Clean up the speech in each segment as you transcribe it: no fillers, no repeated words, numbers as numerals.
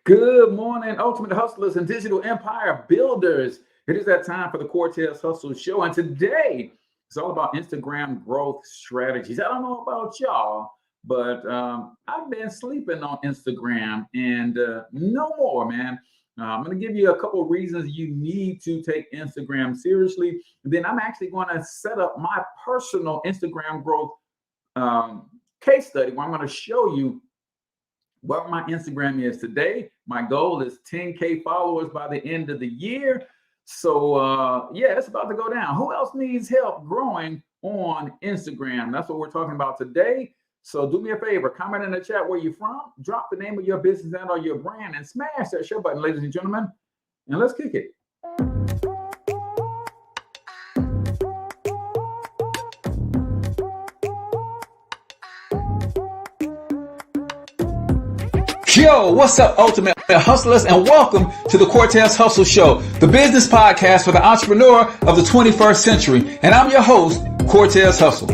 Good morning, Ultimate Hustlers and Digital Empire Builders. It is that time for the Cortez Hustle Show. And today, it's all about Instagram growth strategies. I don't know about y'all, but I've been sleeping on Instagram and no more, man. I'm going to give you a couple of reasons you need to take Instagram seriously. And then I'm actually going to set up my personal Instagram growth case study where I'm going to show you what my Instagram is today. My goal is 10K followers by the end of the year. So yeah, it's about to go down. Who else needs help growing on Instagram? That's what we're talking about today. So do me a favor, comment in the chat where you're from, drop the name of your business and or your brand, and smash that share button, ladies and gentlemen, and let's kick it. Yo, what's up, Ultimate Hustlers, and welcome to the Cortez Hustle Show, the business podcast for the entrepreneur of the 21st century. And I'm your host, Cortez Hustle.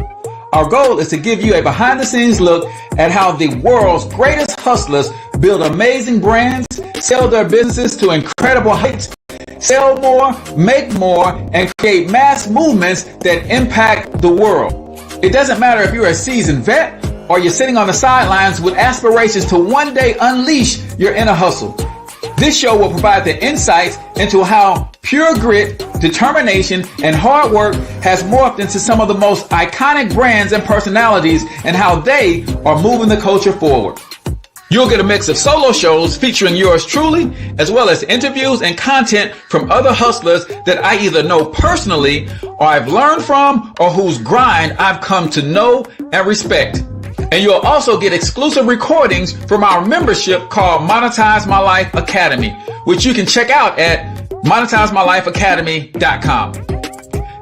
Our goal is to give you a behind-the-scenes look at how the world's greatest hustlers build amazing brands, sell their businesses to incredible heights, sell more, make more, and create mass movements that impact the world. It doesn't matter if you're a seasoned vet or you're sitting on the sidelines with aspirations to one day unleash your inner hustle. This show will provide the insights into how pure grit, determination, and hard work has morphed into some of the most iconic brands and personalities and how they are moving the culture forward. You'll get a mix of solo shows featuring yours truly, as well as interviews and content from other hustlers that I either know personally or I've learned from or whose grind I've come to know and respect. And you'll also get exclusive recordings from our membership called Monetize My Life Academy, which you can check out at monetizemylifeacademy.com.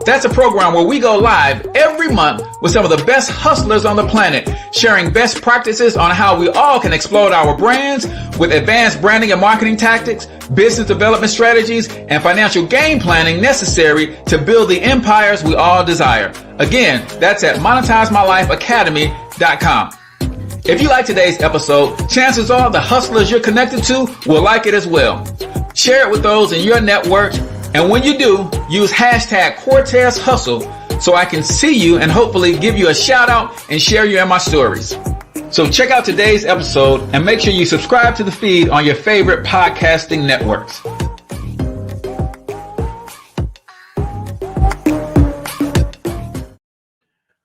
That's a program where we go live every month with some of the best hustlers on the planet, sharing best practices on how we all can explode our brands with advanced branding and marketing tactics, business development strategies, and financial game planning necessary to build the empires we all desire. Again, that's at monetizemylifeacademy.com. If you like today's episode, chances are the hustlers you're connected to will like it as well. Share it with those in your network. And when you do, use hashtag Cortez Hustle so I can see you and hopefully give you a shout out and share you in my stories. So check out today's episode and make sure you subscribe to the feed on your favorite podcasting networks.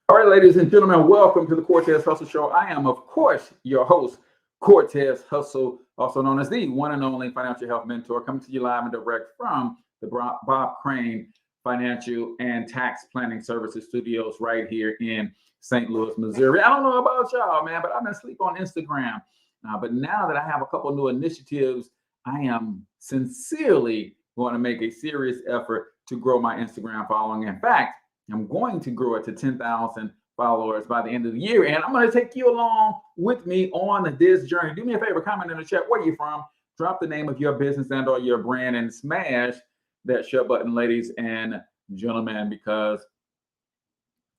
All right, ladies and gentlemen, welcome to the Cortez Hustle Show. I am, of course, your host, Cortez Hustle, also known as the one and only financial health mentor, coming to you live and direct from the Bob Crane Financial and Tax Planning Services Studios right here in St. Louis, Missouri. I don't know about y'all, man, but I've been asleep on Instagram. But now that I have a couple of new initiatives, I am sincerely going to make a serious effort to grow my Instagram following. In fact, I'm going to grow it to 10,000 followers by the end of the year. And I'm going to take you along with me on this journey. Do me a favor, comment in the chat where you're from, drop the name of your business and or your brand, and smash that share button, ladies and gentlemen, because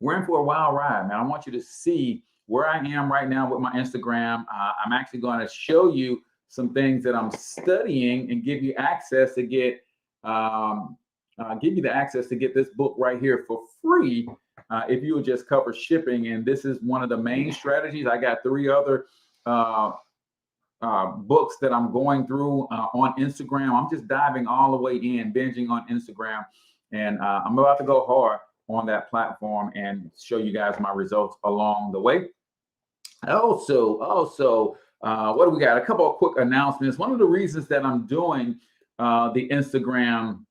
we're in for a wild ride, man. I want you to see where I am right now with my Instagram. I'm actually going to show you some things that I'm studying and give you access to get this book right here for free if you would just cover shipping. And this is one of the main strategies. I got 3 other books that I'm going through on Instagram. I'm just diving all the way in, binging on Instagram, and I'm about to go hard on that platform and show you guys my results along the way. Also, what do we got? A couple of quick announcements. One of the reasons that I'm doing the Instagram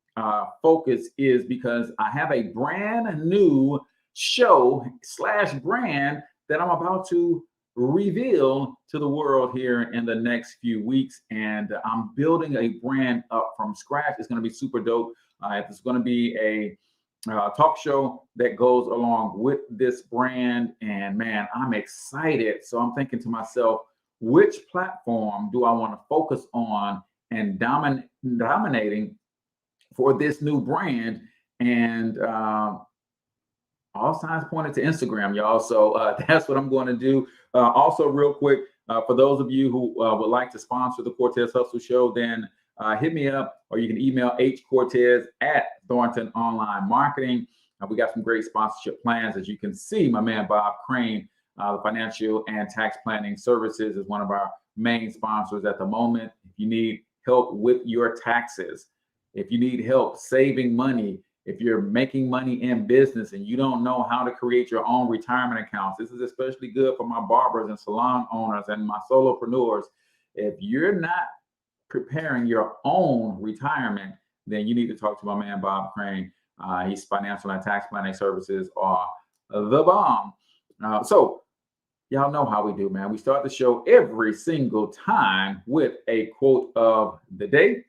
focus is because I have a brand new show / brand that I'm about to reveal to the world here in the next few weeks, and I'm building a brand up from scratch. It's going to be super dope. It's going to be a talk show that goes along with this brand, and man, I'm excited. So I'm thinking to myself, which platform do I want to focus on and dominating for this new brand? And all signs pointed to Instagram, y'all. So that's what I'm going to do. Also, real quick, For those of you who would like to sponsor the Cortez Hustle Show, then hit me up, or you can email H Cortez at Thornton Online Marketing. We got some great sponsorship plans. As you can see, my man Bob Crane, the Financial and Tax Planning Services, is one of our main sponsors at the moment. If you need help with your taxes, if you need help saving money, if you're making money in business and you don't know how to create your own retirement accounts, this is especially good for my barbers and salon owners and my solopreneurs. If you're not preparing your own retirement, then you need to talk to my man Bob Crane. He's Financial and Tax Planning Services are the bomb. So y'all know how we do, man. We start the show every single time with a quote of the day.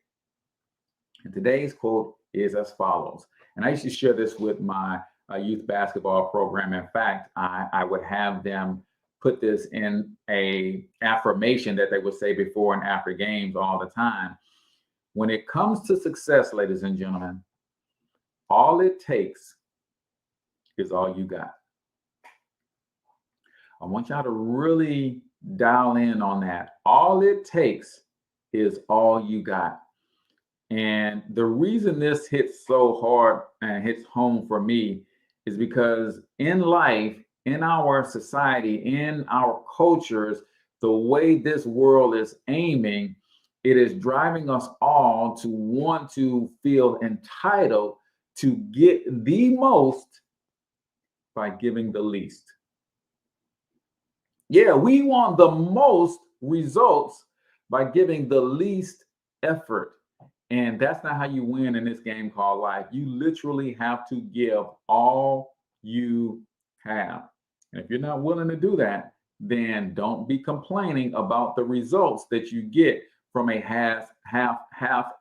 And today's quote is as follows. And I used to share this with my youth basketball program. In fact, I would have them put this in a affirmation that they would say before and after games all the time. When it comes to success, ladies and gentlemen, all it takes is all you got. I want y'all to really dial in on that. All it takes is all you got. And the reason this hits so hard and hits home for me is because in life, in our society, in our cultures, the way this world is aiming, it is driving us all to want to feel entitled to get the most by giving the least. Yeah, we want the most results by giving the least effort. And that's not how you win in this game called life. You literally have to give all you have. And if you're not willing to do that, then don't be complaining about the results that you get from a half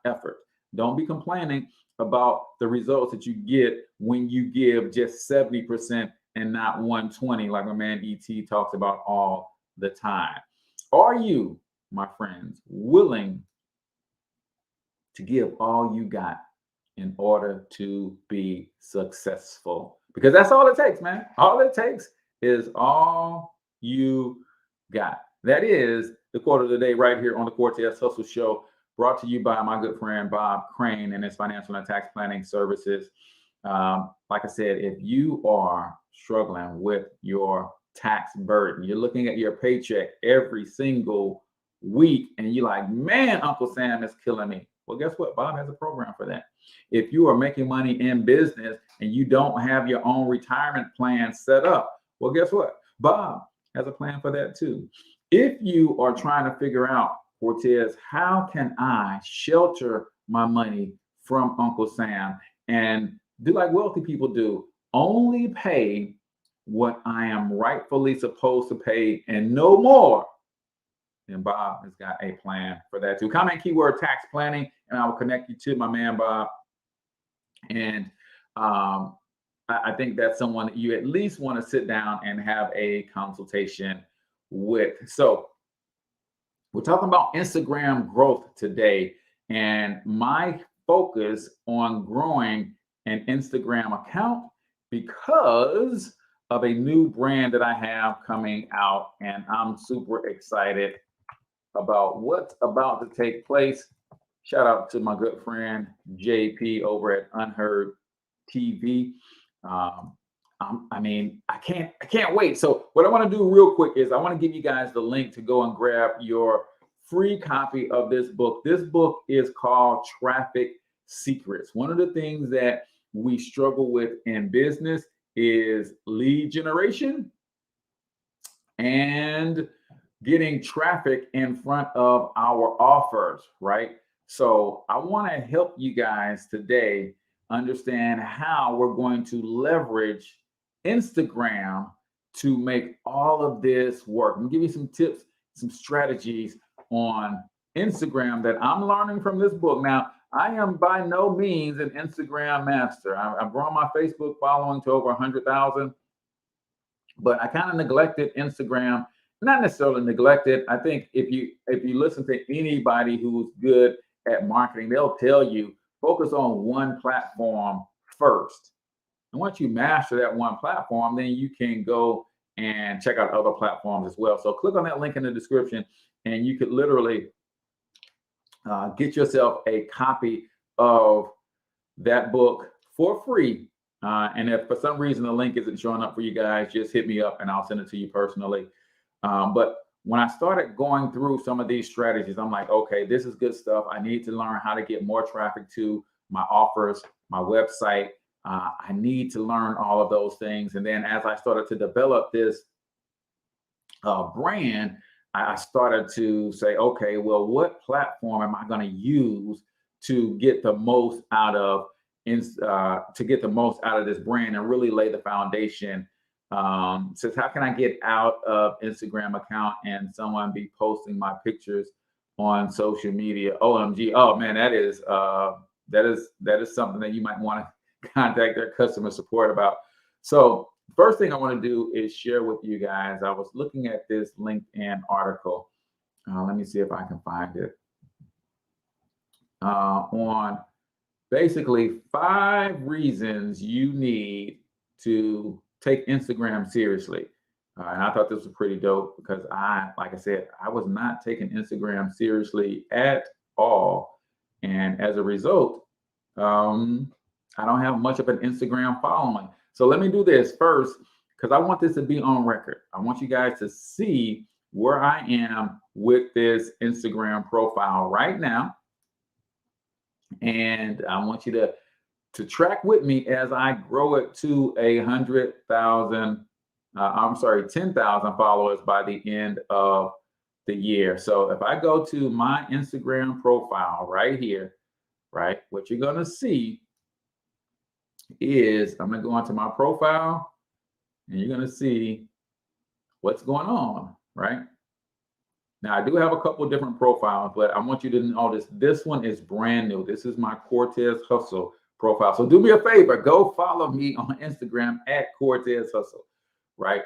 effort. Don't be complaining about the results that you get when you give just 70% and not 120, like my man ET talks about all the time. Are you, my friends, willing to give all you got in order to be successful? Because that's all it takes, man. All it takes is all you got. That is the quote of the day right here on the Cortez Hustle Show, brought to you by my good friend Bob Crane and his Financial and Tax Planning Services. Like I said, if you are struggling with your tax burden, you're looking at your paycheck every single week and you're like, man, Uncle Sam is killing me. Well, guess what? Bob has a program for that. If you are making money in business and you don't have your own retirement plan set up, well, guess what? Bob has a plan for that too. If you are trying to figure out, Cortez, how can I shelter my money from Uncle Sam and do like wealthy people do, only pay what I am rightfully supposed to pay and no more, then Bob has got a plan for that too. Comment keyword tax planning, and I will connect you to my man Bob. And I think that's someone that you at least want to sit down and have a consultation with. So we're talking about Instagram growth today, and my focus on growing an Instagram account because of a new brand that I have coming out, and I'm super excited about what's about to take place. Shout out to my good friend JP over at Unheard TV. I can't wait. So what I want to do real quick is I want to give you guys the link to go and grab your free copy of this book. This book is called Traffic Secrets. One of the things that we struggle with in business is lead generation and getting traffic in front of our offers, right? So I want to help you guys today understand how we're going to leverage Instagram to make all of this work. I'm gonna give you some tips, some strategies on Instagram that I'm learning from this book. Now, I am by no means an Instagram master. I've grown my Facebook following to over 100,000, but I kind of neglected Instagram. Not necessarily neglected. I think if you listen to anybody who's good at marketing, they'll tell you focus on one platform first. And once you master that one platform, then you can go and check out other platforms as well. So click on that link in the description, and you could literally get yourself a copy of that book for free. And if for some reason the link isn't showing up for you guys, just hit me up and I'll send it to you personally. But when I started going through some of these strategies, I'm like, okay, this is good stuff. I need to learn how to get more traffic to my offers, my website. I need to learn all of those things. And then as I started to develop this brand, I started to say, okay, well, what platform am I going to use to get the most out of this brand and really lay the foundation? Says, how can I get out of Instagram account and someone be posting my pictures on social media? OMG! Oh man, that is something that you might want to contact their customer support about. So first thing I want to do is share with you guys. I was looking at this LinkedIn article. Let me see if I can find it. On basically 5 reasons you need to take Instagram seriously. And I thought this was pretty dope because like I said, I was not taking Instagram seriously at all. And as a result, I don't have much of an Instagram following. So let me do this first, because I want this to be on record. I want you guys to see where I am with this Instagram profile right now. And I want you to track with me as I grow it to 10,000 followers by the end of the year. So if I go to my Instagram profile right here, right, what you're going to see is I'm going to go onto my profile and you're going to see what's going on, right? Now, I do have a couple of different profiles, but I want you to notice this one is brand new. This is my Cortez Hustle profile. So do me a favor, go follow me on Instagram at Cortez Hustle, right?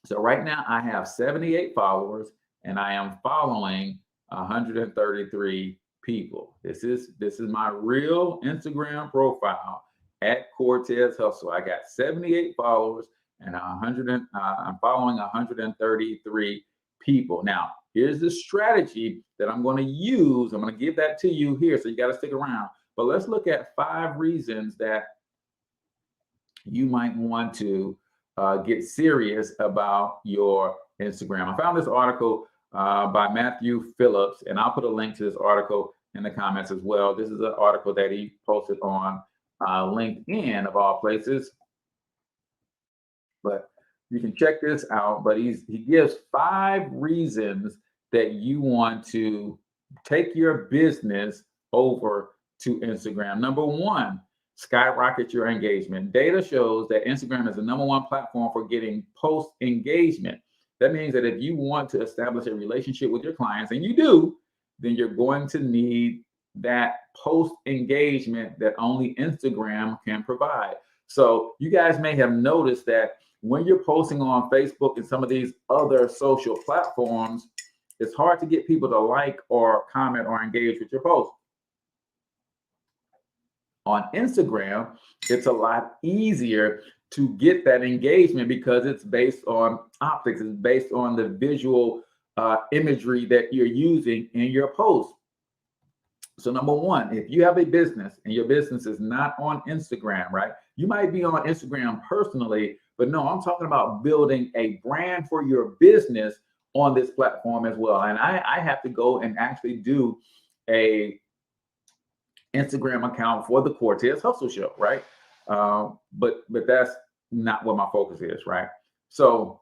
So right now I have 78 followers and I am following 133 people. This is my real Instagram profile at Cortez Hustle. I got 78 followers and I'm following 133 people. Now, here's the strategy that I'm going to use. I'm going to give that to you here, so you got to stick around. But let's look at 5 reasons that you might want to get serious about your Instagram. I found this article by Matthew Phillips, and I'll put a link to this article in the comments as well. This is an article that he posted on LinkedIn, of all places. But you can check this out. But he gives 5 reasons that you want to take your business over to Instagram. Number 1, skyrocket your engagement. Data shows that Instagram is the #1 platform for getting post engagement. That means that if you want to establish a relationship with your clients, and you do, then you're going to need that post engagement that only Instagram can provide. So you guys may have noticed that when you're posting on Facebook and some of these other social platforms, it's hard to get people to like or comment or engage with your post. On Instagram, it's a lot easier to get that engagement because it's based on optics. It's based on the visual imagery that you're using in your post. So number 1, if you have a business and your business is not on Instagram, right? You might be on Instagram personally, but no, I'm talking about building a brand for your business on this platform as well. And I have to go and actually do a Instagram account for the Cortez Hustle Show, right? But that's not what my focus is, right? So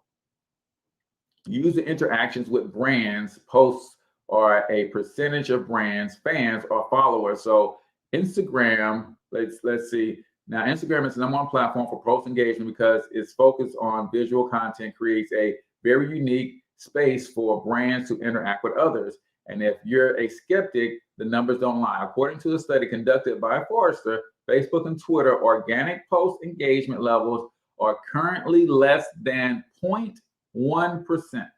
use the interactions with brands, posts are a percentage of brands, fans, or followers. So Instagram, let's see. Now, Instagram is the #1 platform for post engagement because it's focused on visual content, creates a very unique space for brands to interact with others. And if you're a skeptic, the numbers don't lie. According to a study conducted by Forrester, Facebook and Twitter organic post engagement levels are currently less than 0.1%.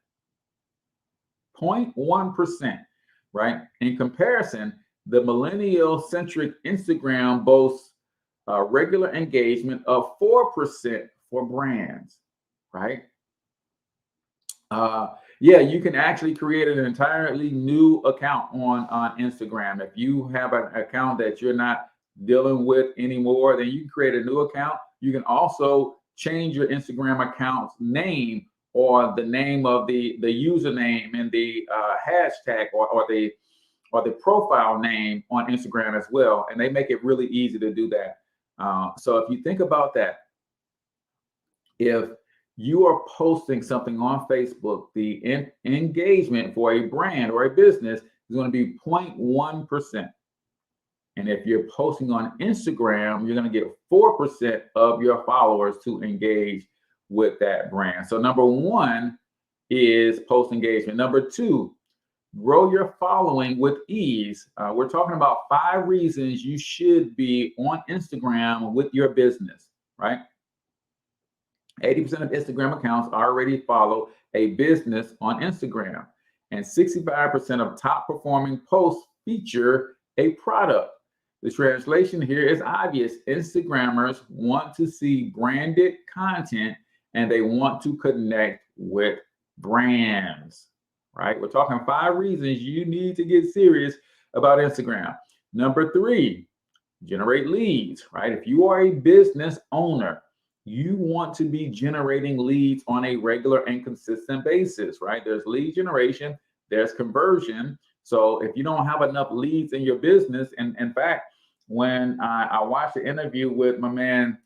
0.1%, right? In comparison, the millennial-centric Instagram boasts regular engagement of 4% for brands. right? Yeah, you can actually create an entirely new account on Instagram. If you have an account that you're not dealing with anymore, then you can create a new account. You can also change your Instagram account's name or the name of the username and the hashtag or the profile name on Instagram as well. And they make it really easy to do that. So if you think about that, if you are posting something on Facebook, the engagement for a brand or a business is going to be 0.1%. And if you're posting on Instagram, you're going to get 4% of your followers to engage with that brand. So number one is post engagement. Number two, grow your following with ease. We're talking about 5 reasons you should be on Instagram with your business, right? 80% of Instagram accounts already follow a business on Instagram, and 65% of top performing posts feature a product. The translation here is obvious. Instagrammers want to see branded content and they want to connect with brands, right? We're talking 5 reasons you need to get serious about Instagram. Number 3, generate leads, right? If you are a business owner, you want to be generating leads on a regular and consistent basis, right? There's lead generation, there's conversion. So if you don't have enough leads in your business, and in fact, when I watched the interview with my man,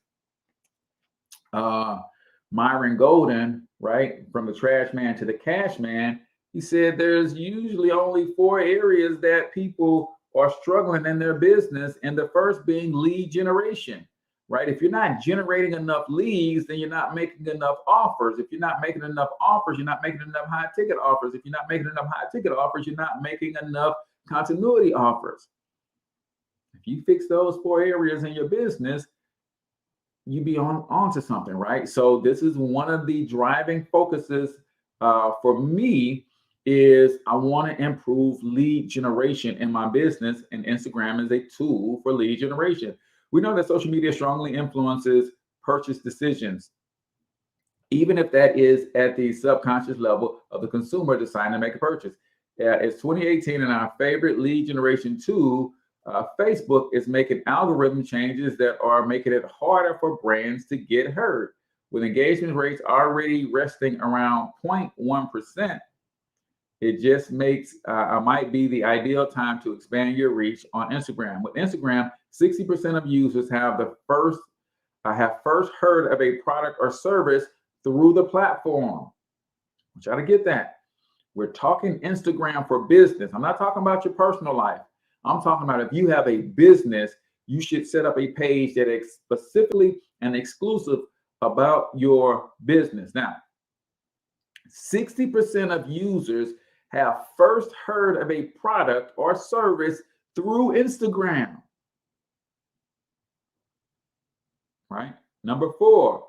Myron Golden, right? From the trash man to the cash man, he said there's usually only 4 areas that people are struggling in their business. And the first being lead generation, right? If you're not generating enough leads, then you're not making enough offers. If you're not making enough offers, you're not making enough high ticket offers. If you're not making enough high ticket offers, you're not making enough continuity offers. If you fix those 4 areas in your business, you be on to something, right? So this is one of the driving focuses for me is I want to improve lead generation in my business, and Instagram is a tool for lead generation. We know that social media strongly influences purchase decisions, even if that is at the subconscious level of the consumer deciding to make a purchase. It's 2018, and our favorite lead generation tool, Facebook, is making algorithm changes that are making it harder for brands to get heard. With engagement rates already resting around 0.1%, it just makes might be the ideal time to expand your reach on Instagram. With Instagram, 60% of users have first heard of a product or service through the platform. I want y'all to get that. We're talking Instagram for business. I'm not talking about your personal life. I'm talking about if you have a business, you should set up a page that is specifically and exclusive about your business. Now, 60% of users have first heard of a product or service through Instagram, right? Number 4,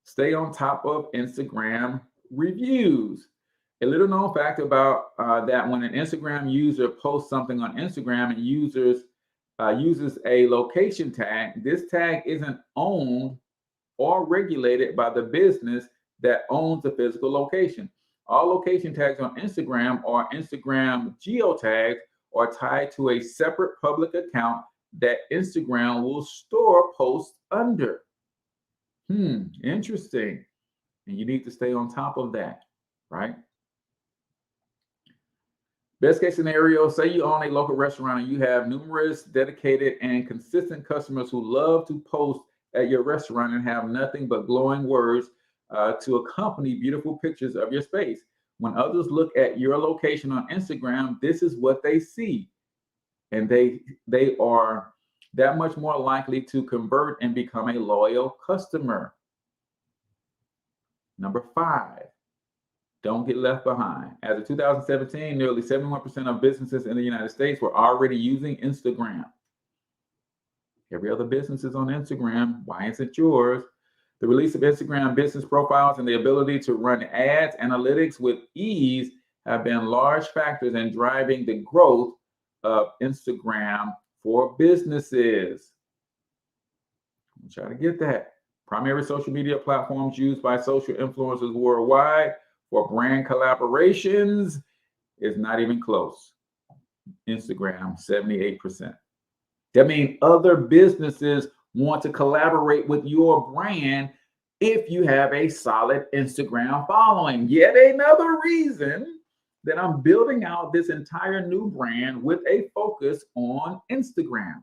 stay on top of Instagram reviews. A little known fact about that: when an Instagram user posts something on Instagram and uses a location tag, this tag isn't owned or regulated by the business that owns the physical location. All location tags on Instagram or Instagram geotags are tied to a separate public account that Instagram will store posts under. Interesting. And you need to stay on top of that, right? Best case scenario, say you own a local restaurant and you have numerous dedicated and consistent customers who love to post at your restaurant and have nothing but glowing words to accompany beautiful pictures of your space. When others look at your location on Instagram, this is what they see. And they are that much more likely to convert and become a loyal customer. Number 5, don't get left behind. As of 2017, nearly 71% of businesses in the United States were already using Instagram. Every other business is on Instagram. Why isn't yours? The release of Instagram business profiles and the ability to run ads analytics with ease have been large factors in driving the growth of Instagram for businesses. I'm trying to get that. Primary social media platforms used by social influencers worldwide for brand collaborations is not even close. Instagram, 78%. That means other businesses want to collaborate with your brand if you have a solid Instagram following. Yet another reason that I'm building out this entire new brand with a focus on Instagram.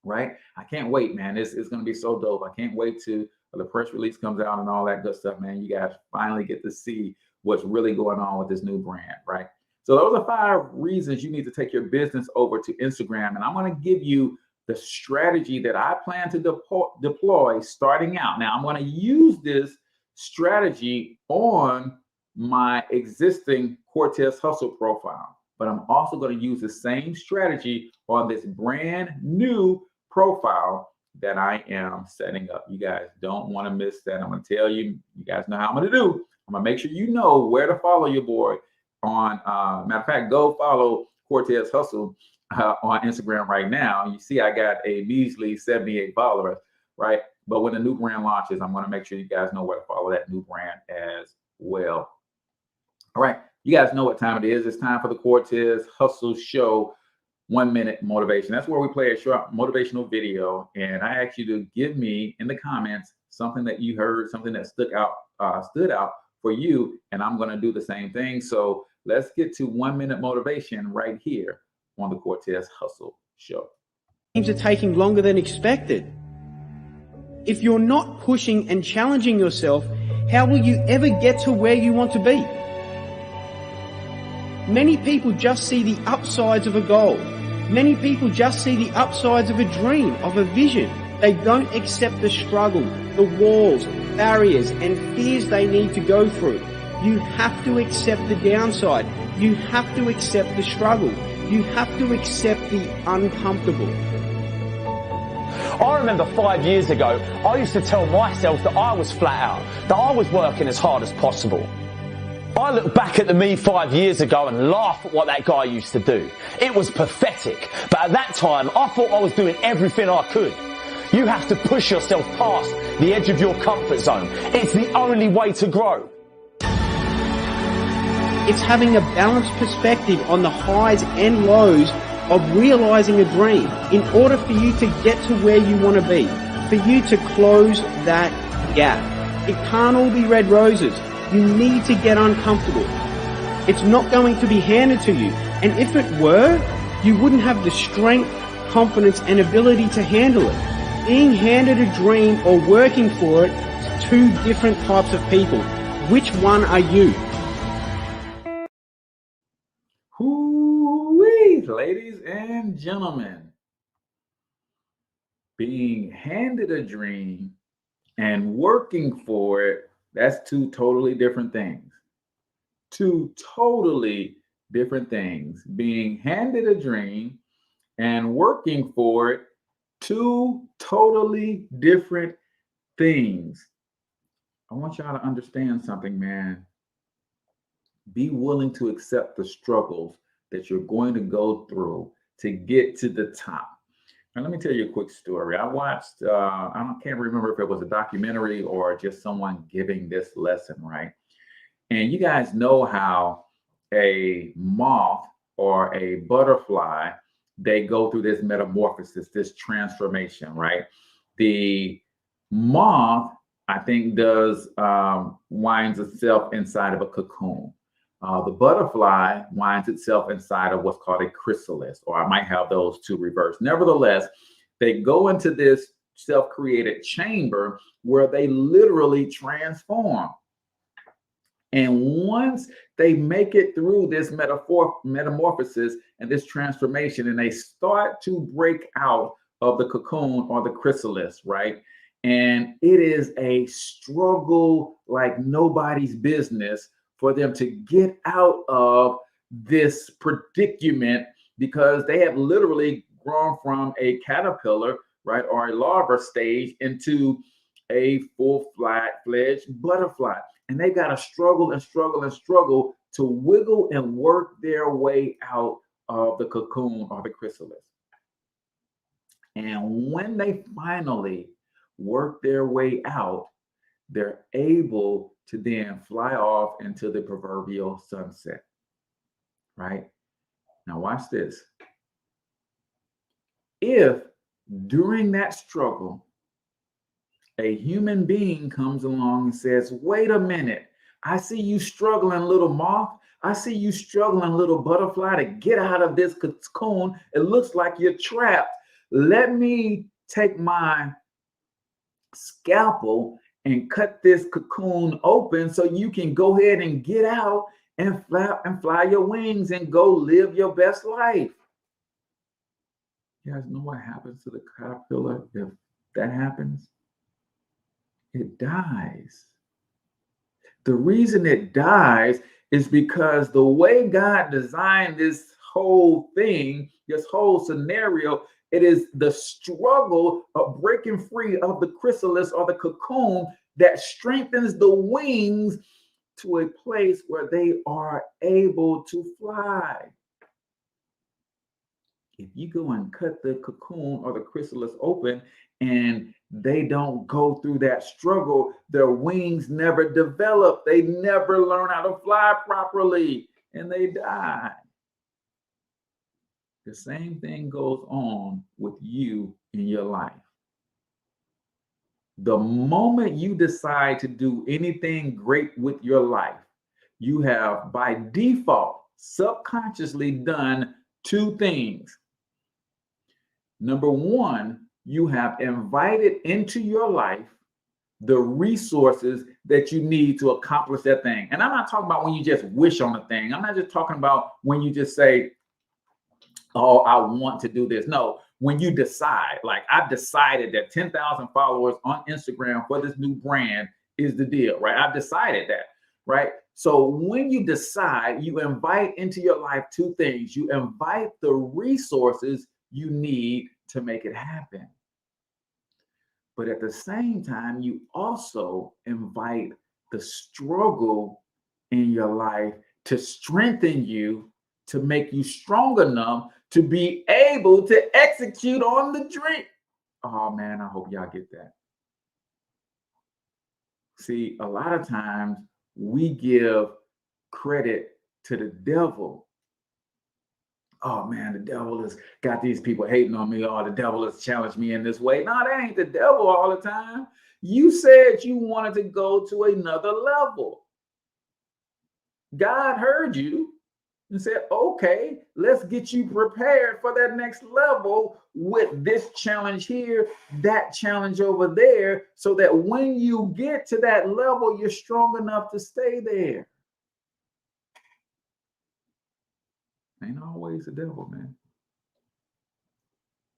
Right? I can't wait, man. It's going to be so dope. I can't wait till the press release comes out and all that good stuff, man. You guys finally get to see what's really going on with this new brand, right? So those are 5 reasons you need to take your business over to Instagram. And I'm going to give you the strategy that I plan to deploy starting out. Now, I'm going to use this strategy on my existing Cortez Hustle profile, but I'm also going to use the same strategy on this brand new profile that I am setting up. You guys don't want to miss that. I'm going to tell you, you guys know how I'm going to do. I'm going to make sure you know where to follow your boy on, matter of fact, go follow Cortez Hustle on Instagram right now. You see, I got a measly 78 followers, right? But when the new brand launches, I'm going to make sure you guys know where to follow that new brand as well. All right. You guys know what time it is. It's time for the Cortez Hustle Show 1 minute motivation. That's where we play a short motivational video, and I ask you to give me in the comments something that you heard, something that stood out for you, and I'm going to do the same thing. So let's get to 1 minute motivation right here on the Cortez Hustle Show. Things are taking longer than expected. If you're not pushing and challenging yourself, how will you ever get to where you want to be? Many people just see the upsides of a goal. Many people just see the upsides of a dream, of a vision. They don't accept the struggle, the walls, barriers, and fears they need to go through. You have to accept the downside. You have to accept the struggle. You have to accept the uncomfortable. I remember 5 years ago, I used to tell myself that I was flat out, that I was working as hard as possible. I look back at the me 5 years ago and laugh at what that guy used to do. It was pathetic, but at that time I thought I was doing everything I could. You have to push yourself past the edge of your comfort zone. It's the only way to grow. It's having a balanced perspective on the highs and lows of realizing a dream in order for you to get to where you want to be, for you to close that gap. It can't all be red roses. You need to get uncomfortable. It's not going to be handed to you. And if it were, you wouldn't have the strength, confidence, and ability to handle it. Being handed a dream or working for it is 2 different types of people. Which one are you? Whoo-wee, ladies and gentlemen. Being handed a dream and working for it, that's 2 totally different things. 2 totally different things. Being handed a dream and working for it, 2 totally different things. I want y'all to understand something, man. Be willing to accept the struggles that you're going to go through to get to the top. Now, let me tell you a quick story. I watched, can't remember if it was a documentary or just someone giving this lesson, right? And you guys know how a moth or a butterfly, they go through this metamorphosis, this transformation, right? The moth, I think, winds itself inside of a cocoon. The butterfly winds itself inside of what's called a chrysalis, or I might have those 2 reversed. Nevertheless, they go into this self-created chamber where they literally transform. And once they make it through this metamorphosis and this transformation, and they start to break out of the cocoon or the chrysalis, right? And it is a struggle like nobody's business for them to get out of this predicament, because they have literally grown from a caterpillar, right, or a larva stage into a full-fledged butterfly. And they got to struggle and struggle and struggle to wiggle and work their way out of the cocoon or the chrysalis. And when they finally work their way out, they're able to then fly off into the proverbial sunset, right? Now, watch this. If during that struggle, a human being comes along and says, wait a minute, I see you struggling, little moth. I see you struggling, little butterfly, to get out of this cocoon. It looks like you're trapped. Let me take my scalpel and cut this cocoon open so you can go ahead and get out and flap and fly your wings and go live your best life. You guys know what happens to the caterpillar if that happens? It dies. The reason it dies is because the way God designed this whole thing, this whole scenario, it is the struggle of breaking free of the chrysalis or the cocoon that strengthens the wings to a place where they are able to fly. If you go and cut the cocoon or the chrysalis open and they don't go through that struggle, their wings never develop. They never learn how to fly properly and they die. The same thing goes on with you in your life. The moment you decide to do anything great with your life, you have by default subconsciously done two things. Number one, you have invited into your life the resources that you need to accomplish that thing. And I'm not talking about when you just wish on a thing. I'm not just talking about when you just say, oh, I want to do this. No, when you decide, like I've decided that 10,000 followers on Instagram for this new brand is the deal, right? I've decided that, right? So when you decide, you invite into your life two things. You invite the resources you need to make it happen. But at the same time, you also invite the struggle in your life to strengthen you, to make you strong enough to be able to execute on the dream. Oh man, I hope y'all get that. See, a lot of times we give credit to the devil. Oh man, the devil has got these people hating on me. Oh, the devil has challenged me in this way. No, that ain't the devil all the time. You said you wanted to go to another level. God heard you and said, okay, let's get you prepared for that next level with this challenge here, that challenge over there, so that when you get to that level, you're strong enough to stay there. Ain't always the devil, man.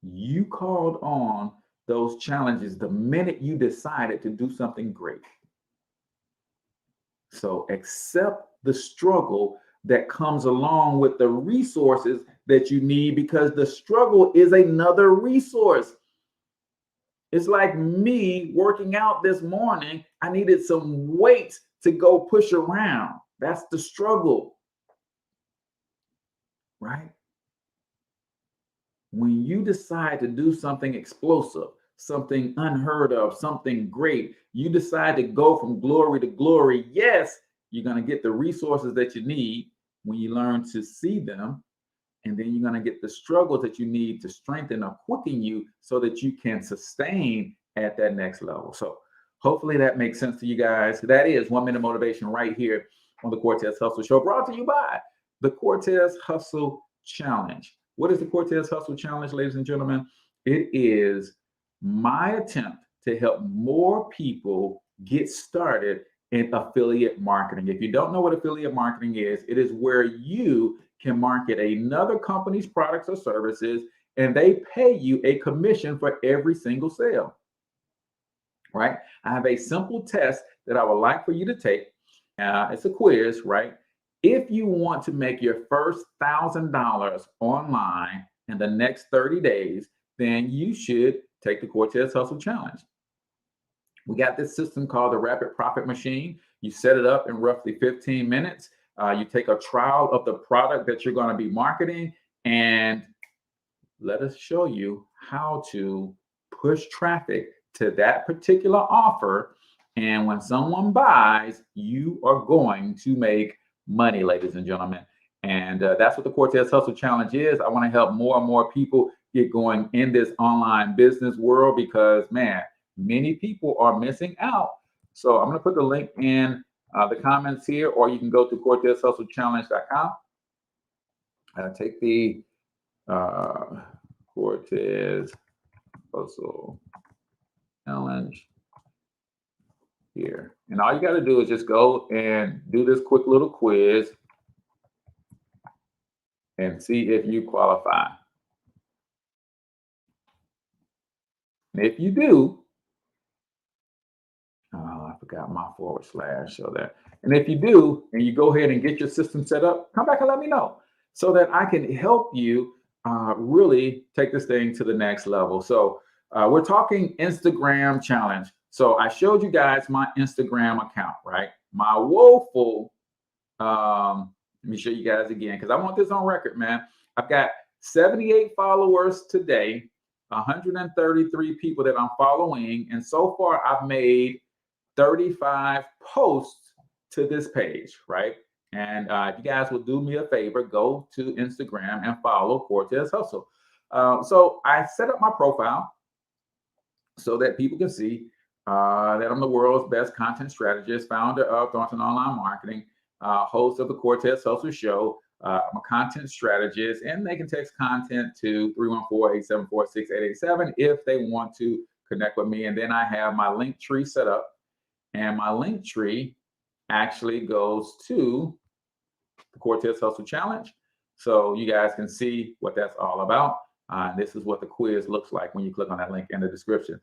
You called on those challenges the minute you decided to do something great. So accept the struggle that comes along with the resources that you need, because the struggle is another resource. It's like me working out this morning. I needed some weights to go push around. That's the struggle, right? When you decide to do something explosive, something unheard of, something great, you decide to go from glory to glory. Yes, you're going to get the resources that you need when you learn to see them. And then you're going to get the struggles that you need to strengthen or quicken you so that you can sustain at that next level. So hopefully that makes sense to you guys. That is 1 Minute Motivation right here on the Cortez Hustle Show, brought to you by the Cortez Hustle Challenge. What is the Cortez Hustle Challenge, ladies and gentlemen? It is my attempt to help more people get started in affiliate marketing. If you don't know what affiliate marketing is, it is where you can market another company's products or services, and they pay you a commission for every single sale, right? I have a simple test that I would like for you to take. It's a quiz, right? If you want to make your first $1,000 online in the next 30 days, then you should take the Cortez Hustle Challenge. We got this system called the Rapid Profit Machine. You set it up in roughly 15 minutes. You take a trial of the product that you're going to be marketing, and let us show you how to push traffic to that particular offer. And when someone buys, you are going to make money, ladies and gentlemen. And that's what the Cortez Hustle Challenge is. I want to help more and more people get going in this online business world because, man, many people are missing out. So I'm going to put the link in the comments here, or you can go to CortezHustleChallenge.com. Take the Cortez Hustle Challenge here. And all you got to do is just go and do this quick little quiz and see if you qualify. And if you do, oh, I forgot my / so that. And if you do, and you go ahead and get your system set up, come back and let me know so that I can help you really take this thing to the next level. So we're talking Instagram challenge. So I showed you guys my Instagram account, right? My woeful, let me show you guys again, because I want this on record, man. I've got 78 followers today, 133 people that I'm following. And so far I've made 35 posts to this page, right? And if you guys will do me a favor, go to Instagram and follow Cortez Hustle. So I set up my profile so that people can see that I'm the world's best content strategist, founder of Thornton Online Marketing, host of the Cortez Hustle Show. I'm a content strategist, and they can text content to 314-874-6887 if they want to connect with me. And then I have my link tree set up, and my link tree actually goes to the Cortez Hustle Challenge. So you guys can see what that's all about. This is what the quiz looks like when you click on that link in the description.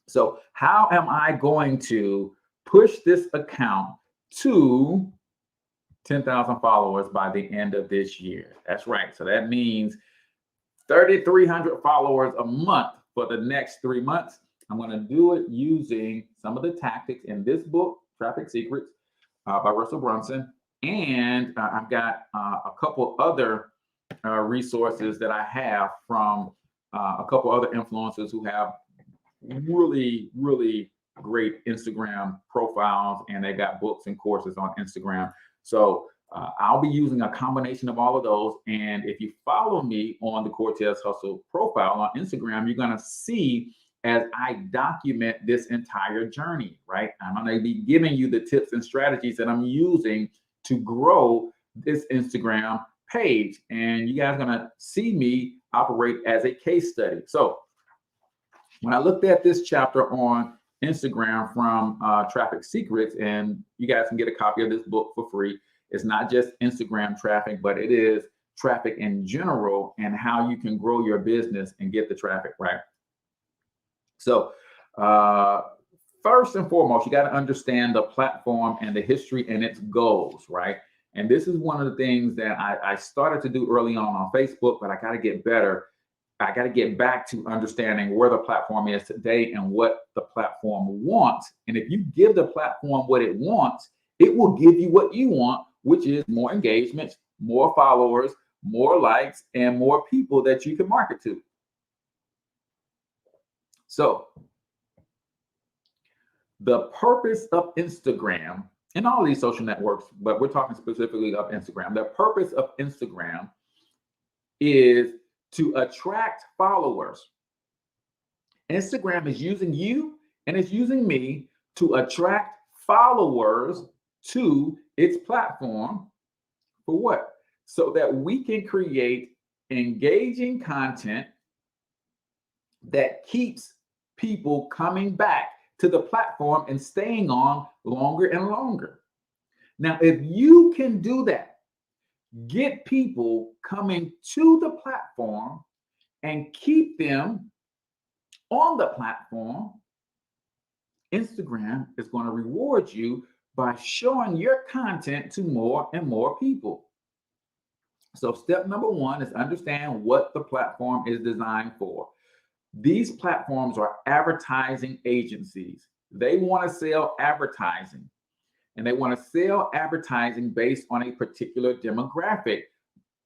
So how am I going to push this account to 10,000 followers by the end of this year? That's right. So that means 3,300 followers a month for the next 3 months. I'm going to do it using some of the tactics in this book, Traffic Secrets by Russell Brunson. And I've got a couple other resources that I have from a couple other influencers who have really, really great Instagram profiles, and they've got books and courses on Instagram. So I'll be using a combination of all of those. And if you follow me on the Cortez Hustle profile on Instagram, you're going to see as I document this entire journey, right? I'm going to be giving you the tips and strategies that I'm using to grow this Instagram page. And you guys are going to see me operate as a case study. So when I looked at this chapter on Instagram from Traffic Secrets, and you guys can get a copy of this book for free. It's not just Instagram traffic, but it is traffic in general and how you can grow your business and get the traffic, right? So first and foremost, you got to understand the platform and the history and its goals, right? And this is one of the things that I started to do early on Facebook, but I got to get better. I got to get back to understanding where the platform is today and what the platform wants. And if you give the platform what it wants, it will give you what you want, which is more engagements, more followers, more likes, and more people that you can market to. So the purpose of Instagram and all these social networks, but we're talking specifically of Instagram. The purpose of Instagram is to attract followers. Instagram is using you and it's using me to attract followers to its platform. For what? So that we can create engaging content that keeps people coming back to the platform and staying on longer and longer. Now, if you can do that, get people coming to the platform and keep them on the platform, Instagram is going to reward you by showing your content to more and more people. So step number one is understand what the platform is designed for. These platforms are advertising agencies. They want to sell advertising. And they want to sell advertising based on a particular demographic,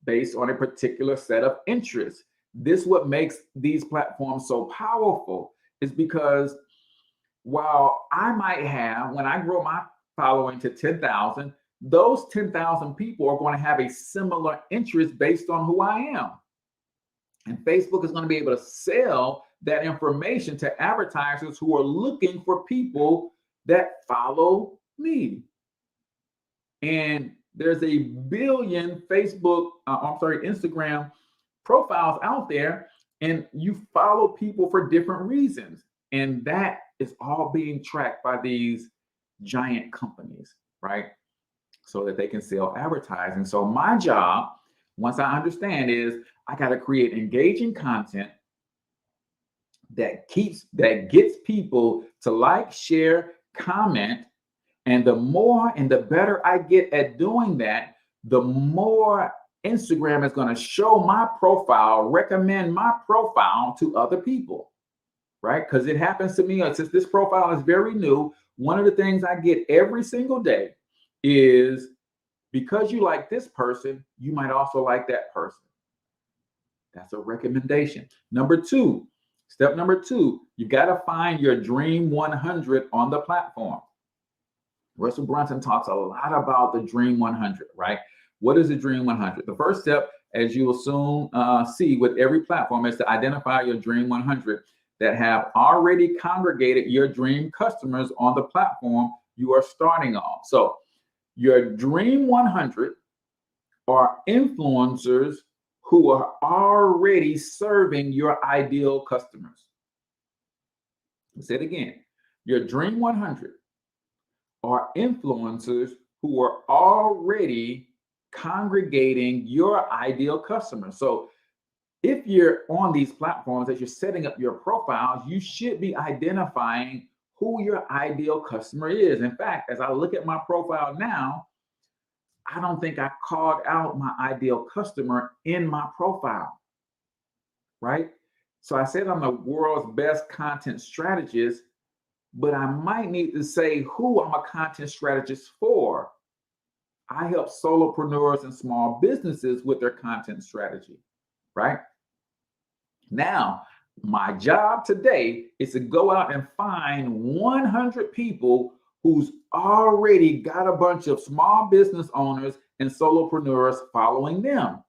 based on a particular set of interests. This is what makes these platforms so powerful. is because while I might have, when I grow my following to 10,000, those 10,000 people are going to have a similar interest based on who I am. And Facebook is going to be able to sell that information to advertisers who are looking for people that follow me. And there's a billion Instagram profiles out there, and you follow people for different reasons. And that is all being tracked by these giant companies, right? So that they can sell advertising. So my job, once I understand, is I got to create engaging content that gets people to like, share, comment. And the more and the better I get at doing that, the more Instagram is going to show my profile, recommend my profile to other people, right? Because it happens to me, since this profile is very new, one of the things I get every single day is, because you like this person, you might also like that person. That's a recommendation. Step number two, you got to find your Dream 100 on the platform. Russell Brunson talks a lot about the Dream 100, right? What is the Dream 100? The first step, as you will soon see with every platform, is to identify your Dream 100 that have already congregated your dream customers on the platform you are starting on. So your Dream 100 are influencers who are already serving your ideal customers. I'll say it again. Your Dream 100 are influencers who are already congregating your ideal customers. So if you're on these platforms, as you're setting up your profiles, you should be identifying who your ideal customer is. In fact, as I look at my profile now, I don't think I called out my ideal customer in my profile, right? So I said I'm the world's best content strategist, but I might need to say who I'm a content strategist for. I help solopreneurs and small businesses with their content strategy, right? Now, my job today is to go out and find 100 people who's already got a bunch of small business owners and solopreneurs following them.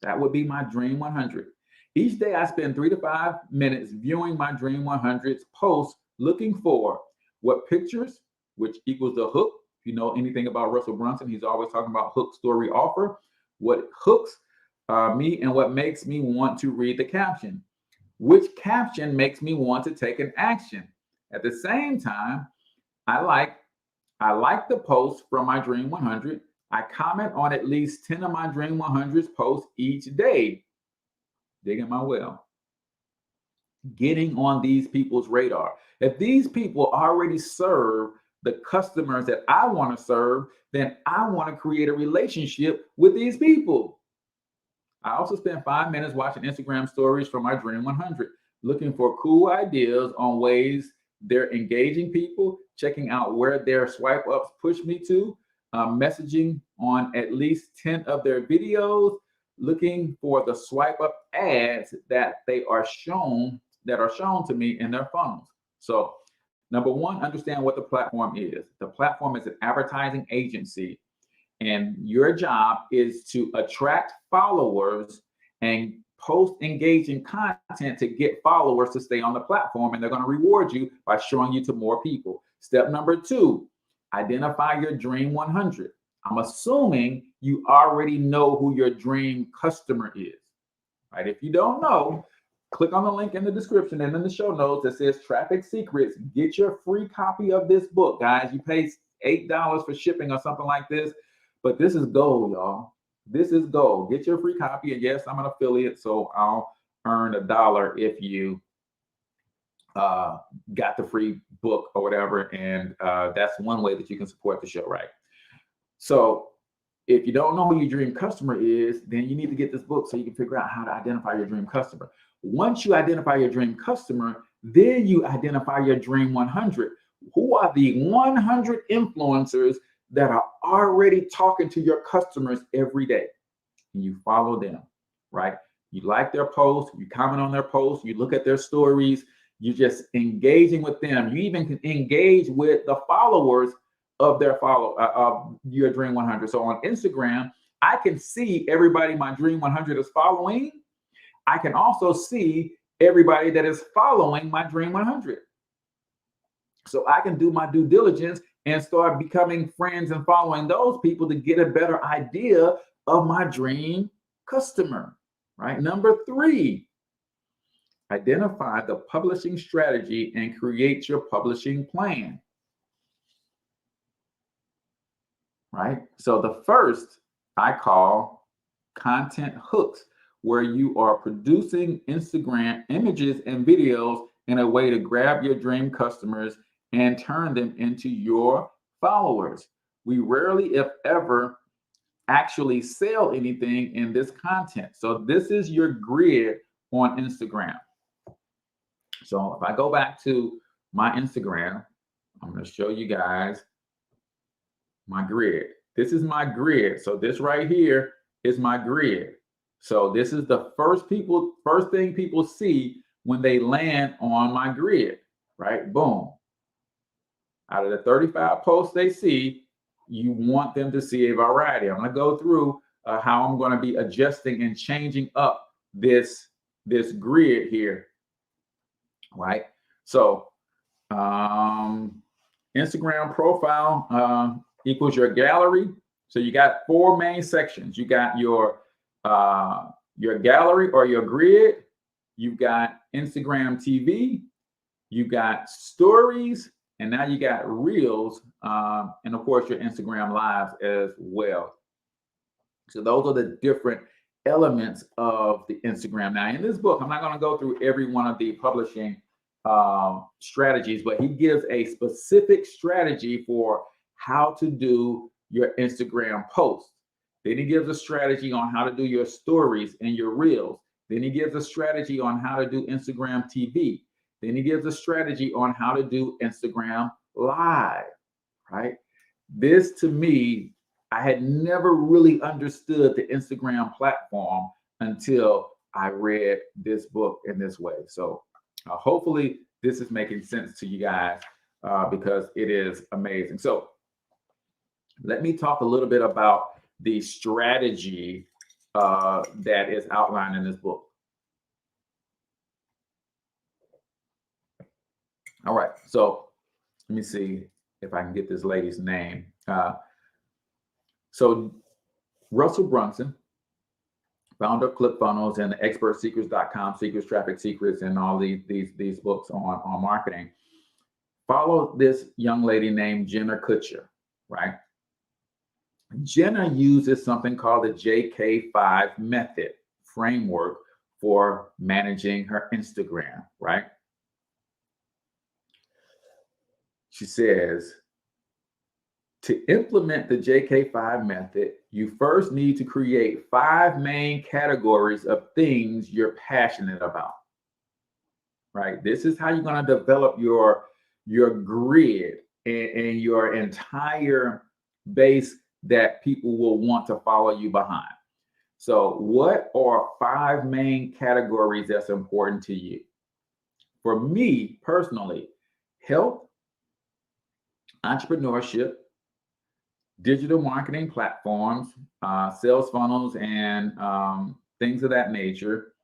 That would be my Dream 100. Each day I spend 3 to 5 minutes viewing my Dream 100's posts, looking for what pictures, which equals the hook. If you know anything about Russell Brunson, he's always talking about hook, story, offer. What hooks me and what makes me want to read the caption. Which caption makes me want to take an action. At the same time, I like the post from my Dream 100. I comment on at least 10 of my Dream 100's posts each day. Digging my well. Getting on these people's radar. If these people already serve the customers that I want to serve, then I want to create a relationship with these people. I also spend 5 minutes watching Instagram stories from my Dream 100, looking for cool ideas on ways they're engaging people, checking out where their swipe ups push me to, messaging on at least 10 of their videos, looking for the swipe up ads that are shown to me in their funnels. So number one, understand what the platform is. The platform is an advertising agency, and your job is to attract followers and post engaging content to get followers to stay on the platform, and they're going to reward you by showing you to more people. Step number two, identify your Dream 100. I'm assuming you already know who your dream customer is, right? If you don't know, click on the link in the description and in the show notes that says Traffic Secrets. Get your free copy of this book, guys. You pay $8 for shipping or something like this, but this is gold, y'all. This is gold. Get your free copy. And yes, I'm an affiliate, so I'll earn $1 if you got the free book or whatever. And that's one way that you can support the show, right? So if you don't know who your dream customer is, then you need to get this book so you can figure out how to identify your dream customer. Once you identify your dream customer, then you identify your Dream 100. Who are the 100 influencers that are already talking to your customers every day? And you follow them, right? You like their posts, you comment on their posts, you look at their stories, You're just engaging with them. You even can engage with the followers of of your Dream 100. So on Instagram, I can see everybody my Dream 100 is following. I can also see everybody that is following my Dream 100. So I can do my due diligence and start becoming friends and following those people to get a better idea of my dream customer, right? Number 3, identify the publishing strategy and create your publishing plan, right? So the first I call content hooks, where you are producing Instagram images and videos in a way to grab your dream customers and turn them into your followers. We rarely, if ever, actually sell anything in this content. So this is your grid on Instagram. So if I go back to my Instagram, I'm going to show you guys my grid. This is my grid. So this right here is my grid. So this is the first thing people see when they land on my grid, right? Boom. Out of the 35 posts they see, you want them to see a variety. I'm going to go through how I'm going to be adjusting and changing up this grid here, right? So Instagram profile equals your gallery. So you got 4 main sections. You got your gallery or your grid. You've got Instagram TV. You got stories. And now you got reels, and of course your Instagram lives as well. So those are the different elements of the Instagram. Now in this book, I'm not going to go through every one of the publishing strategies, but he gives a specific strategy for how to do your Instagram posts. Then he gives a strategy on how to do your stories and your reels. Then he gives a strategy on how to do Instagram TV. Then he gives a strategy on how to do Instagram Live, right? This, to me, I had never really understood the Instagram platform until I read this book in this way. So hopefully this is making sense to you guys because it is amazing. So let me talk a little bit about the strategy that is outlined in this book. All right, so let me see if I can get this lady's name. So Russell Brunson, founder of ClickFunnels and ExpertSecrets.com, Secrets, Traffic Secrets, and all these books on marketing, follow this young lady named Jenna Kutcher, right? Jenna uses something called the JK5 method framework for managing her Instagram, right? She says, to implement the JK5 method, you first need to create 5 main categories of things you're passionate about, right? This is how you're going to develop your grid and your entire base that people will want to follow you behind. So what are 5 main categories that's important to you? For me personally, health, entrepreneurship, digital marketing platforms, sales funnels, and things of that nature.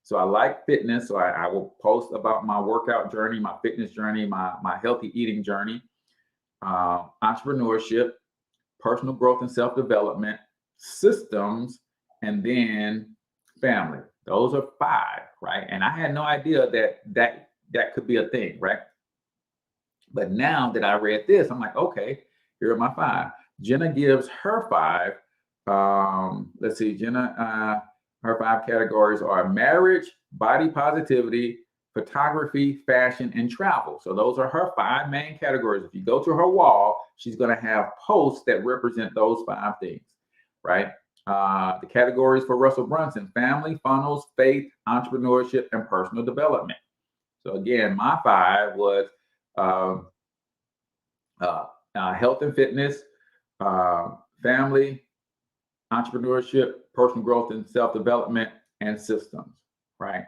So I like fitness, so I will post about my workout journey, my fitness journey, my healthy eating journey, entrepreneurship, personal growth and self-development, systems, and then family. Those are 5, right? And I had no idea that could be a thing, right? But now that I read this, I'm like, okay, here are my 5. Jenna gives her 5. Let's see, Jenna, her 5 categories are marriage, body positivity, photography, fashion, and travel. So those are her 5 main categories. If you go to her wall, she's going to have posts that represent those 5 things, right? The categories for Russell Brunson: family, funnels, faith, entrepreneurship, and personal development. So again, my 5 was health and fitness, family, entrepreneurship, personal growth and self-development, and systems, right?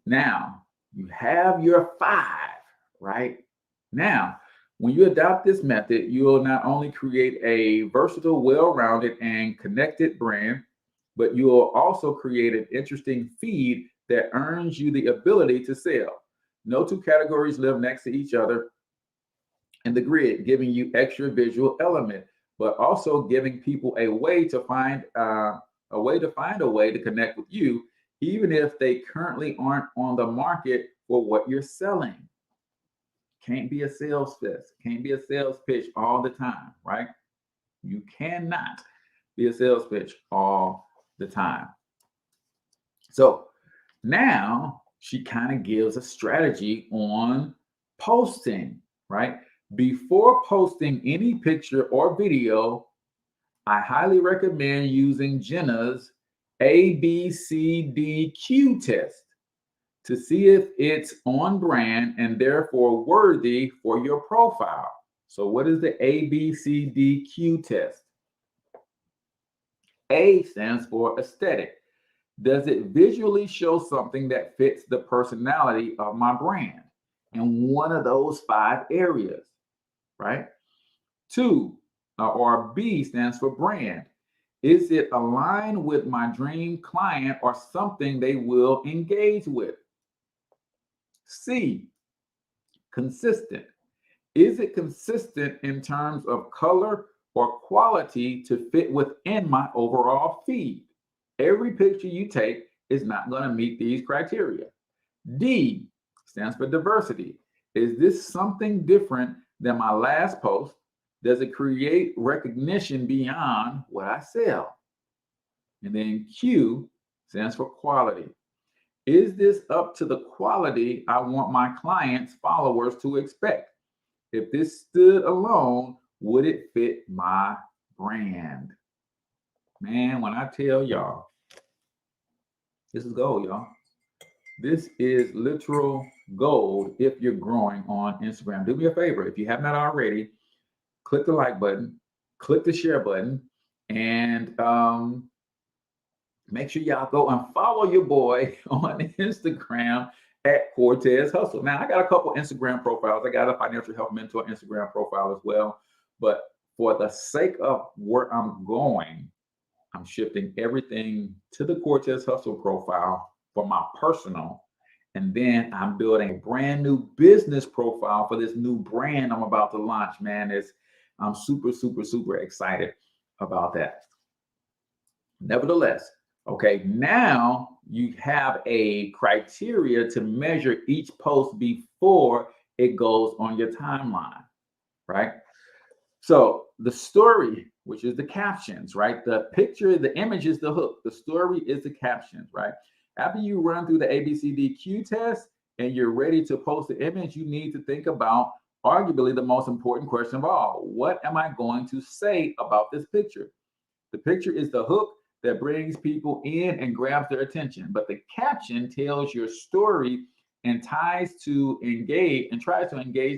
Now, You have your 5, right? Now, when you adopt this method, you'll not only create a versatile, well-rounded, and connected brand, but you'll also create an interesting feed that earns you the ability to sell. No two categories live next to each other in the grid, giving you extra visual element, but also giving people a way to find a way to connect with you, even if they currently aren't on the market for what you're selling. Can't be a sales fest, can't be a sales pitch all the time, right? You cannot be a sales pitch all the time. So now she kind of gives a strategy on posting, right? Before posting any picture or video, I highly recommend using Jenna's ABCDQ test to see if it's on brand and therefore worthy for your profile. So what is the ABCDQ test? A stands for aesthetic. Does it visually show something that fits the personality of my brand in one of those 5 areas, right? 2, or B stands for brand. Is it aligned with my dream client or something they will engage with? C, consistent. Is it consistent in terms of color or quality to fit within my overall feed? Every picture you take is not going to meet these criteria. D stands for diversity. Is this something different than my last post? Does it create recognition beyond what I sell? And then Q stands for quality. Is this up to the quality I want my clients' followers to expect? If this stood alone, would it fit my brand? Man, when I tell y'all, this is gold, y'all. This is literal gold if you're growing on Instagram. Do me a favor, if you have not already, click the like button, click the share button, and make sure y'all go and follow your boy on Instagram at Cortez Hustle. Now, I got a couple Instagram profiles. I got a financial health mentor Instagram profile as well. But for the sake of where I'm going, I'm shifting everything to the Cortez Hustle profile for my personal. And then I'm building a brand new business profile for this new brand I'm about to launch, man. I'm super, super, super excited about that. Nevertheless, okay, now you have a criteria to measure each post before it goes on your timeline, right? So the story, which is the captions, right? The picture, the image is the hook. The story is the captions, right? After you run through the ABCDQ test and you're ready to post the image, you need to think about arguably the most important question of all. What am I going to say about this picture? The picture is the hook that brings people in and grabs their attention, but the caption tells your story and tries to engage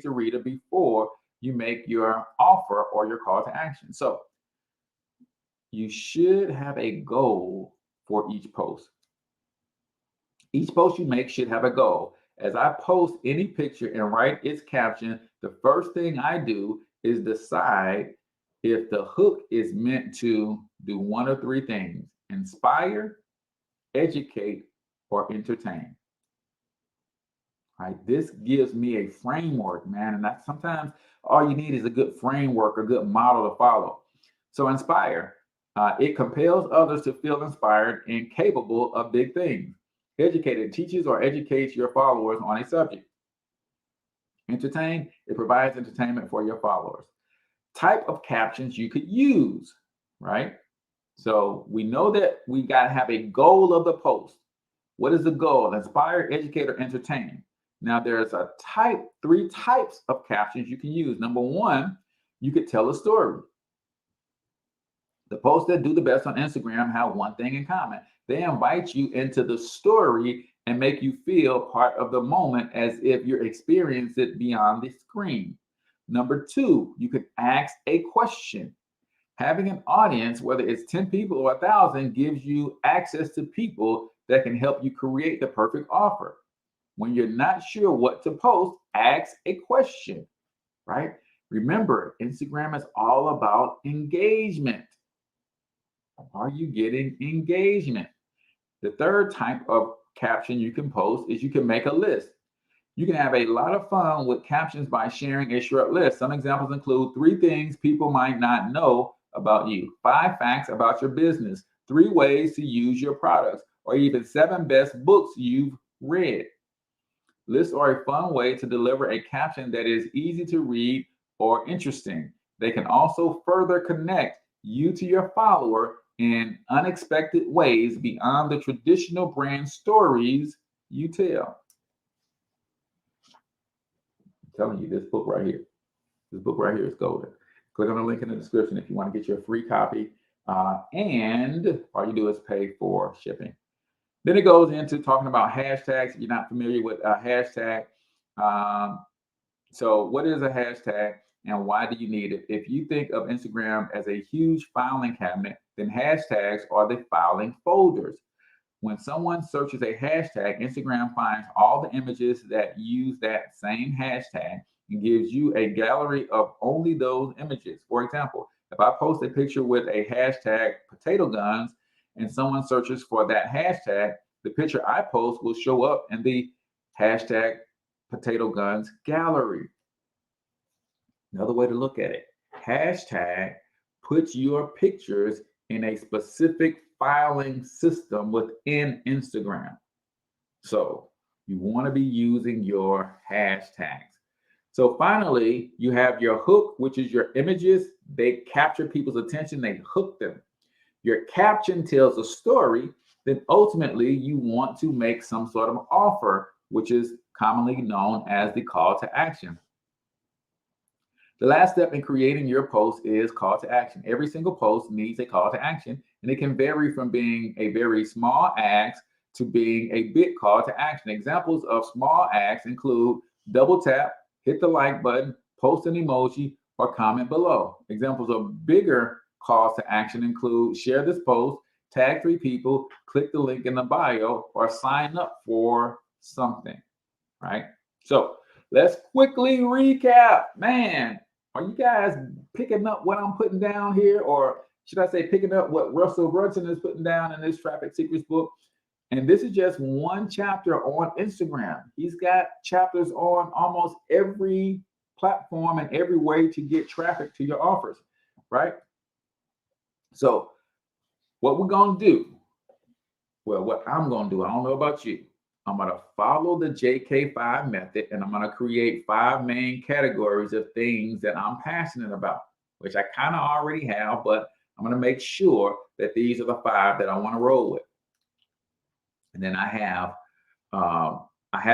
the reader before you make your offer or your call to action. So you should have a goal for each post. Each post you make should have a goal. As I post any picture and write its caption, the first thing I do is decide if the hook is meant to do one of 3 things: inspire, educate, or entertain. Right? This gives me a framework, man. And that's sometimes all you need is a good framework, a good model to follow. So inspire. It compels others to feel inspired and capable of big things. Educate. It teaches or educates your followers on a subject. Entertain. It provides entertainment for your followers. Type of captions you could use, right? So we know that we got to have a goal of the post. What is the goal? Inspire, educate, or entertain. Now there's 3 types of captions you can use. Number 1, you could tell a story. The posts that do the best on Instagram have one thing in common. They invite you into the story and make you feel part of the moment as if you're experiencing it beyond the screen. Number 2, you could ask a question. Having an audience, whether it's 10 people or 1,000, gives you access to people that can help you create the perfect offer. When you're not sure what to post, ask a question, right? Remember, Instagram is all about engagement. Are you getting engagement? The third type of caption you can post is you can make a list. You can have a lot of fun with captions by sharing a short list. Some examples include 3 things people might not know about you, 5 facts about your business, 3 ways to use your products, or even 7 best books you've read. Lists are a fun way to deliver a caption that is easy to read or interesting. They can also further connect you to your follower in unexpected ways beyond the traditional brand stories you tell. I'm telling you, this book right here is golden. Click on the link in the description if you want to get your free copy. And all you do is pay for shipping. Then it goes into talking about hashtags. If you're not familiar with a hashtag, so what is a hashtag and why do you need it? If you think of Instagram as a huge filing cabinet, then hashtags are the filing folders. When someone searches a hashtag, Instagram finds all the images that use that same hashtag and gives you a gallery of only those images. For example, if I post a picture with a hashtag potato guns and someone searches for that hashtag, the picture I post will show up in the hashtag potato guns gallery. Another way to look at it, hashtag puts your pictures in a specific filing system within Instagram. So you want to be using your hashtags. So finally, you have your hook, which is your images. They capture people's attention, they hook them. Your caption tells a story. Then ultimately you want to make some sort of offer, which is commonly known as the call to action. The last step in creating your post is call to action. Every single post needs a call to action, and it can vary from being a very small ask to being a big call to action. Examples of small acts include double tap, hit the like button, post an emoji, or comment below. Examples of bigger calls to action include share this post, tag 3 people, click the link in the bio, or sign up for something, right? So let's quickly recap. Man, are you guys picking up what I'm putting down here? Or should I say picking up what Russell Brunson is putting down in this Traffic Secrets book? And this is just one chapter on Instagram. He's got chapters on almost every platform and every way to get traffic to your offers, right? So what we're going to do, well, what I'm going to do, I don't know about you. I'm going to follow the JK5 method, and I'm going to create 5 main categories of things that I'm passionate about, which I kind of already have, but I'm going to make sure that these are the 5 that I want to roll with. And then I have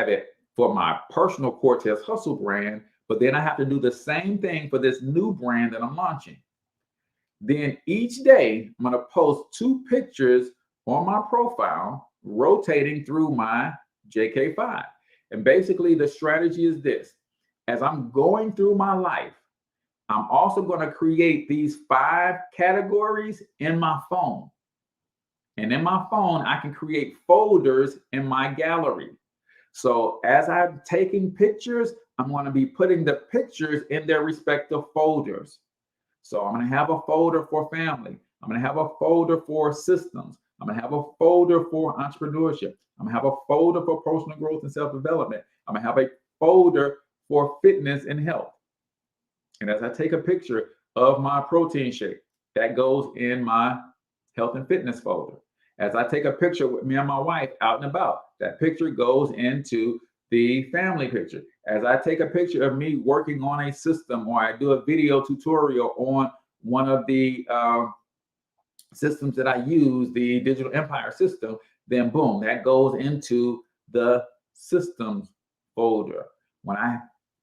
it for my personal Cortez Hustle brand, but then I have to do the same thing for this new brand that I'm launching. Then each day, I'm going to post 2 pictures on my profile, rotating through my JK5. And basically, the strategy is this. As I'm going through my life, I'm also going to create these 5 categories in my phone. And in my phone, I can create folders in my gallery. So as I'm taking pictures, I'm going to be putting the pictures in their respective folders. So I'm going to have a folder for family. I'm going to have a folder for systems. I'm going to have a folder for entrepreneurship. I'm going to have a folder for personal growth and self-development. I'm going to have a folder for fitness and health. And as I take a picture of my protein shake, that goes in my health and fitness folder. As I take a picture with me and my wife out and about, that picture goes into the family picture. As I take a picture of me working on a system, or I do a video tutorial on one of the systems that I use, the Digital Empire system, then boom, that goes into the systems folder. When I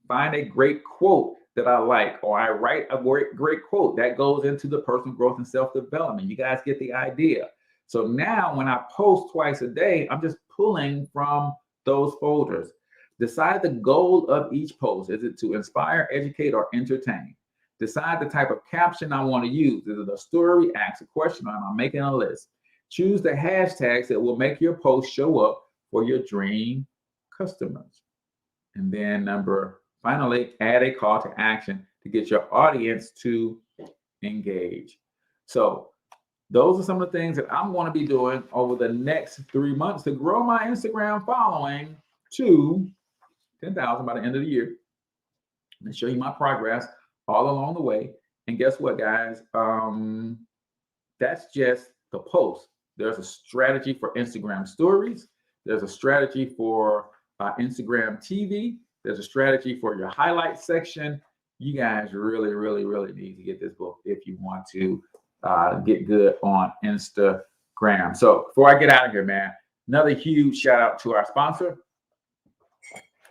find a great quote that I like, or I write a great quote, that goes into the personal growth and self-development. You guys get the idea. So now when I post twice a day, I'm just pulling from those folders. Decide the goal of each post. Is it to inspire, educate, or entertain? Decide the type of caption I want to use. Is it a story, ask a question, or am I making a list? Choose the hashtags that will make your post show up for your dream customers. And then finally, add a call to action to get your audience to engage. So those are some of the things that I'm going to be doing over the next 3 months to grow my Instagram following to 10,000 by the end of the year. And show you my progress all along the way. And guess what, guys? That's just the post. There's a strategy for Instagram stories. There's a strategy for Instagram TV. There's a strategy for your highlight section. You guys really, really, really need to get this book if you want to get good on Instagram. So before I get out of here, man, another huge shout out to our sponsor,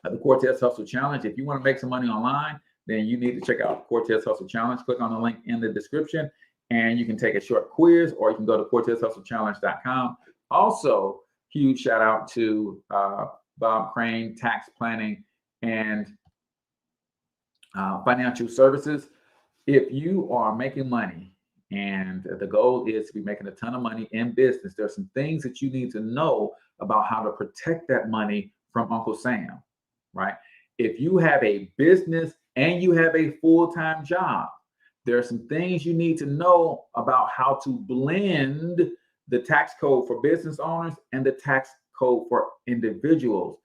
the Cortez Hustle Challenge. If you want to make some money online, then you need to check out Cortez Hustle Challenge. Click on the link in the description and you can take a short quiz, or you can go to CortezHustleChallenge.com. Also, huge shout out to Bob Crane, tax planning and financial services. If you are making money and the goal is to be making a ton of money in business, there's some things that you need to know about how to protect that money from Uncle Sam, right? If you have a business and you have a full-time job, there are some things you need to know about how to blend the tax code for business owners and the tax code for individuals.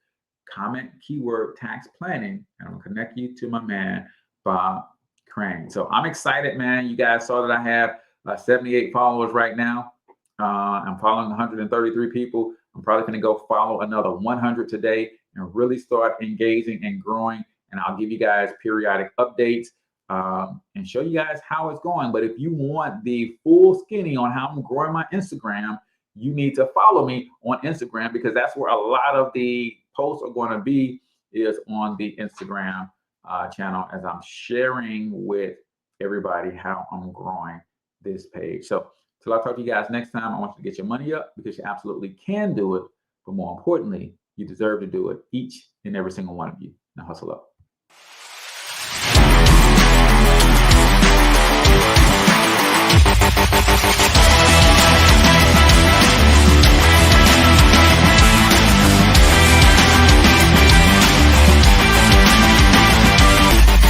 Comment keyword tax planning, and I'm gonna connect you to my man, Bob Crane. So I'm excited, man. You guys saw that I have 78 followers right now. I'm following 133 people. I'm probably gonna go follow another 100 today and really start engaging and growing. And I'll give you guys periodic updates and show you guys how it's going. But if you want the full skinny on how I'm growing my Instagram, you need to follow me on Instagram, because that's where a lot of the posts are going to be, is on the Instagram channel, as I'm sharing with everybody how I'm growing this page. So till I talk to you guys next time, I want you to get your money up, because you absolutely can do it. But more importantly, you deserve to do it, each and every single one of you. Now hustle up.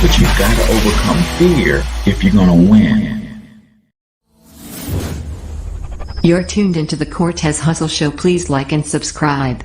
But you've got to overcome fear if you're going to win. You're tuned into the Cortez Hustle Show. Please like and subscribe.